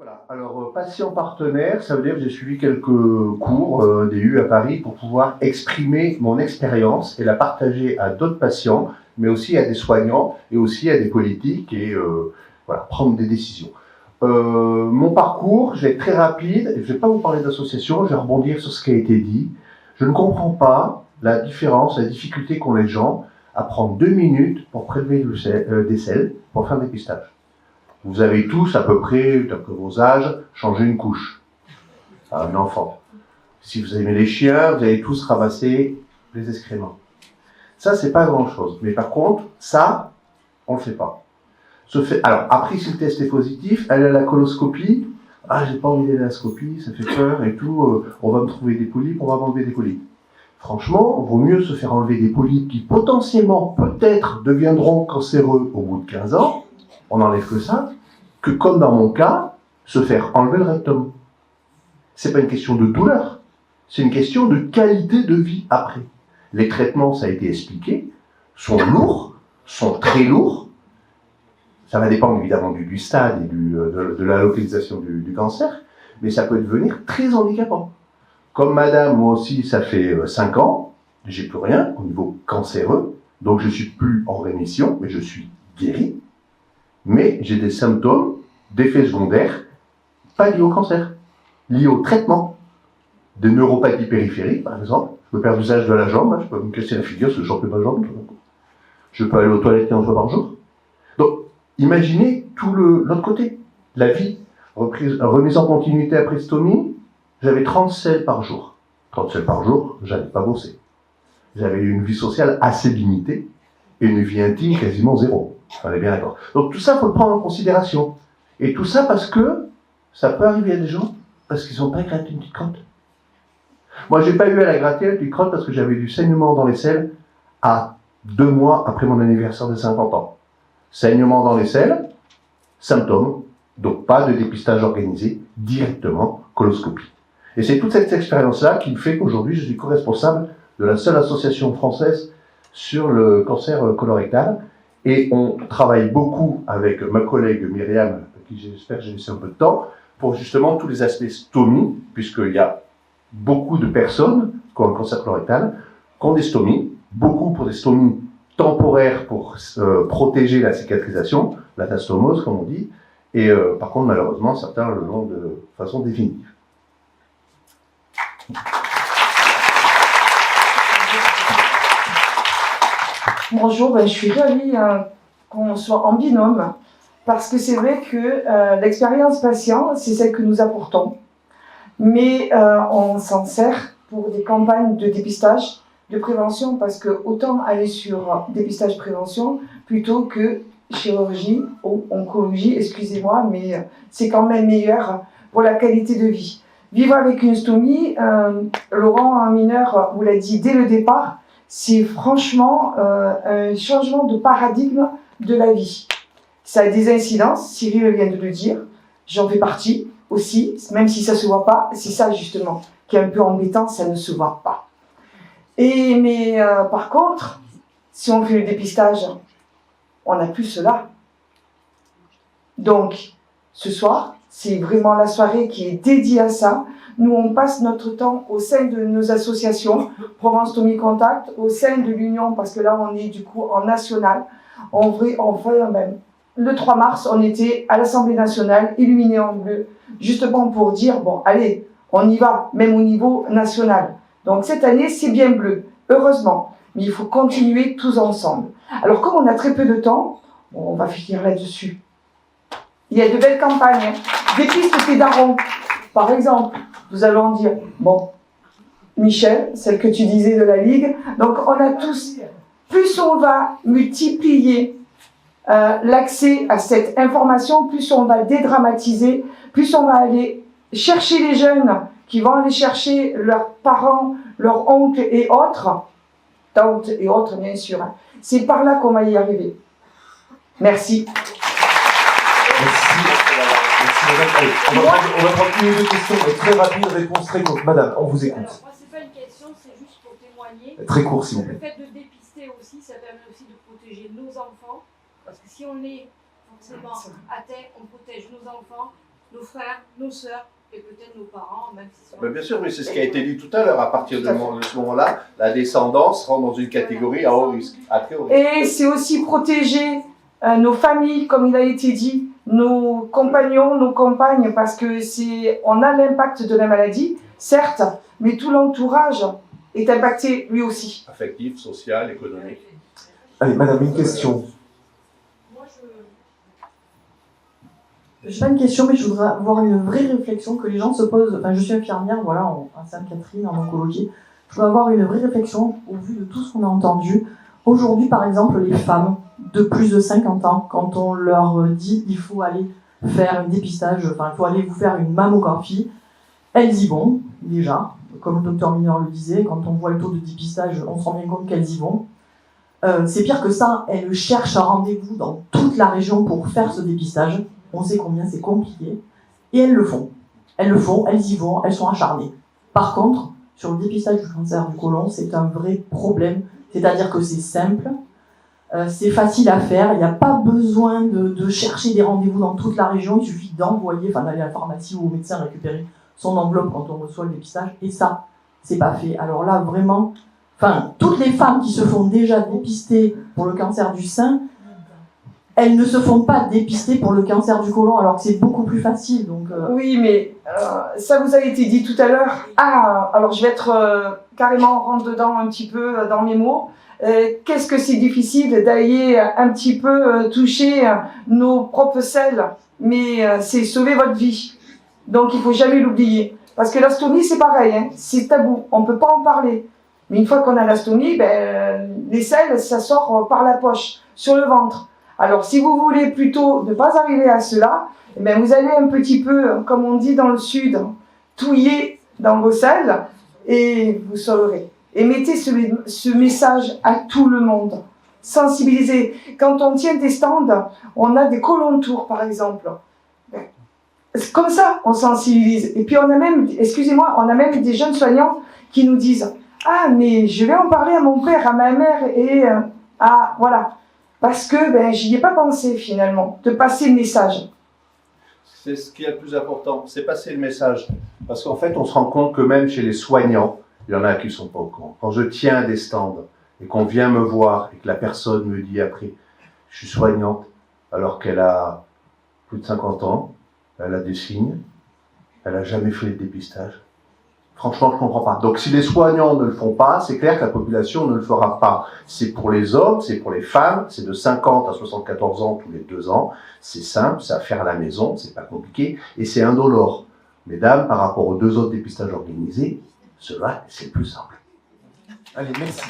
Voilà. Alors, patient partenaire, ça veut dire que j'ai suivi quelques cours DU à Paris pour pouvoir exprimer mon expérience et la partager à d'autres patients, mais aussi à des soignants et aussi à des politiques et voilà, prendre des décisions. Mon parcours, je vais être très rapide, je ne vais pas vous parler d'association, je vais rebondir sur ce qui a été dit. Je ne comprends pas la différence, la difficulté qu'ont les gens à prendre 2 minutes pour prélever des selles pour faire un dépistage. Vous avez tous, à peu près, d'après vos âges, changé une couche à un enfant. Si vous aimez les chiens, vous allez tous ramasser les excréments. Ça, c'est pas grand-chose. Mais par contre, ça, on le fait pas. Alors, après, si le test est positif, elle a la coloscopie. Ah, j'ai pas envie d'aller à la scopie, ça fait peur et tout. On va me trouver des polypes, on va m'enlever des polypes. Franchement, il vaut mieux se faire enlever des polypes qui potentiellement, peut-être, deviendront cancéreux au bout de 15 ans. On n'enlève que ça, que comme dans mon cas, se faire enlever le rectum. C'est pas une question de douleur, c'est une question de qualité de vie après. Les traitements, ça a été expliqué, sont lourds, sont très lourds. Ça va dépendre évidemment du stade et de la localisation du cancer, mais ça peut devenir très handicapant. Comme madame, moi aussi, ça fait 5 ans, j'ai plus rien au niveau cancéreux, donc je suis plus en rémission, mais je suis guéri. Mais j'ai des symptômes, d'effets secondaires, pas liés au cancer, liés au traitement. Des neuropathies périphériques, par exemple. Je peux perdre l'usage de la jambe, je peux me casser la figure, parce que je ne ma jambe. Je peux aller aux toilettes 15 fois par jour. Donc, imaginez tout l'autre côté. La vie, remise en continuité après stomie, j'avais 30 selles par jour. 30 selles par jour, j'allais pas bosser. J'avais une vie sociale assez limitée, et une vie intime quasiment zéro. On est bien d'accord. Donc tout ça, il faut le prendre en considération. Et tout ça parce que ça peut arriver à des gens parce qu'ils n'ont pas gratté une petite crotte. Moi, j'ai pas eu à la gratter la petite crotte parce que j'avais du saignement dans les selles à 2 mois après mon anniversaire de 50 ans. Saignement dans les selles, symptômes, donc pas de dépistage organisé, directement coloscopie. Et c'est toute cette expérience-là qui me fait qu'aujourd'hui, je suis co-responsable de la seule association française sur le cancer colorectal. Et on travaille beaucoup avec ma collègue Myriam, qui j'espère que j'ai laissé un peu de temps, pour justement tous les aspects stomie, puisqu'il y a beaucoup de personnes qui ont un cancer colorectal, qui ont des stomies, beaucoup pour des stomies temporaires pour protéger la cicatrisation, l'anastomose comme on dit, et par contre malheureusement certains le l'ont de façon définitive. Bonjour, je suis ravie qu'on soit en binôme parce que c'est vrai que l'expérience patient, c'est celle que nous apportons, mais on s'en sert pour des campagnes de dépistage, de prévention, parce que autant aller sur dépistage prévention plutôt que chirurgie ou oncologie, excusez-moi, mais c'est quand même meilleur pour la qualité de vie. Vivre avec une stomie, Laurent Mineur vous l'a dit dès le départ, c'est franchement un changement de paradigme de la vie. Ça a des incidences, Cyril vient de le dire, j'en fais partie aussi, même si ça ne se voit pas, c'est ça justement qui est un peu embêtant, ça ne se voit pas. Mais par contre, si on fait le dépistage, on n'a plus cela. Donc, ce soir, c'est vraiment la soirée qui est dédiée à ça. Nous, on passe notre temps au sein de nos associations, Provence Stomie Contact, au sein de l'Union, parce que là, on est du coup en national. On fait même. Le 3 mars, on était à l'Assemblée nationale, illuminé en bleu, justement pour dire, bon, allez, on y va, même au niveau national. Donc cette année, c'est bien bleu, heureusement. Mais il faut continuer tous ensemble. Alors, comme on a très peu de temps, on va finir là-dessus. Il y a de belles campagnes, hein. Des pistes pédarons, par exemple. Vous allez en dire, bon, Michel, celle que tu disais de la Ligue. Donc, on a tous, plus on va multiplier l'accès à cette information, plus on va dédramatiser, plus on va aller chercher les jeunes qui vont aller chercher leurs parents, leurs oncles et autres, tantes et autres, bien sûr. Hein. C'est par là qu'on va y arriver. Merci. Allez, on va prendre une ou deux questions très rapides, réponse très courte. Madame, on vous écoute. Alors, moi, c'est pas une question, c'est juste pour témoigner. Très court, s'il vous plaît. Le fait de dépister aussi, ça permet aussi de protéger nos enfants. Parce que si on est forcément atteint, on protège nos enfants. nos frères, nos sœurs et peut-être nos parents, même si Ben bien sûr, mais c'est ce qui a été dit tout à l'heure. À partir de ce moment-là, la descendance rentre dans une catégorie à haut risque, à très haut risque. Et c'est aussi protéger nos familles, comme il a été dit, nos compagnons, nos compagnes, parce que on a l'impact de la maladie, certes, mais tout l'entourage est impacté lui aussi. Affectif, social, économique. Allez, madame, une question. Je n'ai pas une question, mais je voudrais avoir une vraie réflexion que les gens se posent. Enfin, je suis infirmière, voilà, à Sainte-Catherine, en oncologie. Je voudrais avoir une vraie réflexion au vu de tout ce qu'on a entendu. Aujourd'hui, par exemple, les femmes de plus de 50 ans, quand on leur dit il faut aller faire un dépistage, enfin, il faut aller vous faire une mammographie, elles y vont, déjà. Comme le docteur Mineur le disait, quand on voit le taux de dépistage, on se rend bien compte qu'elles y vont. C'est pire que ça, elles cherchent un rendez-vous dans toute la région pour faire ce dépistage. On sait combien c'est compliqué. Et elles le font. Elles le font, elles y vont, elles sont acharnées. Par contre, sur le dépistage du cancer du côlon, c'est un vrai problème. C'est-à-dire que c'est simple, c'est facile à faire, il n'y a pas besoin de chercher des rendez-vous dans toute la région, il suffit d'envoyer, enfin d'aller à la pharmacie ou au médecin récupérer son enveloppe quand on reçoit le dépistage, et ça, c'est pas fait. Alors là, vraiment, enfin, toutes les femmes qui se font déjà dépister pour le cancer du sein, elles ne se font pas dépister pour le cancer du côlon, alors que c'est beaucoup plus facile. Donc, Oui, mais ça vous a été dit tout à l'heure. Ah, alors je vais être carrément rentre dedans un petit peu dans mes mots. Qu'est-ce que c'est difficile d'aller un petit peu toucher nos propres selles, mais c'est sauver votre vie. Donc il faut jamais l'oublier. Parce que l'astomie, c'est pareil, hein, c'est tabou, on peut pas en parler. Mais une fois qu'on a l'astomie, ben, les selles, ça sort par la poche, sur le ventre. Alors si vous voulez plutôt ne pas arriver à cela, eh bien, vous allez un petit peu, comme on dit dans le sud, touiller dans vos selles et vous sauverez. Et mettez ce message à tout le monde. Sensibiliser. Quand on tient des stands, on a des colontours par exemple. Comme ça, on sensibilise. Et puis on a même, excusez-moi, on a même des jeunes soignants qui nous disent « Ah, mais je vais en parler à mon père, à ma mère et à... voilà ». Parce que ben, j'y ai pas pensé finalement, de passer le message. C'est ce qui est le plus important, c'est passer le message. Parce qu'en fait, on se rend compte que même chez les soignants, il y en a qui ne sont pas au courant. Quand je tiens des stands et qu'on vient me voir et que la personne me dit après, je suis soignante, alors qu'elle a plus de 50 ans, elle a des signes, elle n'a jamais fait le dépistage. Franchement, je ne comprends pas. Donc, si les soignants ne le font pas, c'est clair que la population ne le fera pas. C'est pour les hommes, c'est pour les femmes, c'est de 50 à 74 ans tous les 2 ans. C'est simple, c'est à faire à la maison, c'est pas compliqué, et c'est indolore. Mesdames, par rapport aux 2 autres dépistages organisés, cela, c'est plus simple. Allez, merci.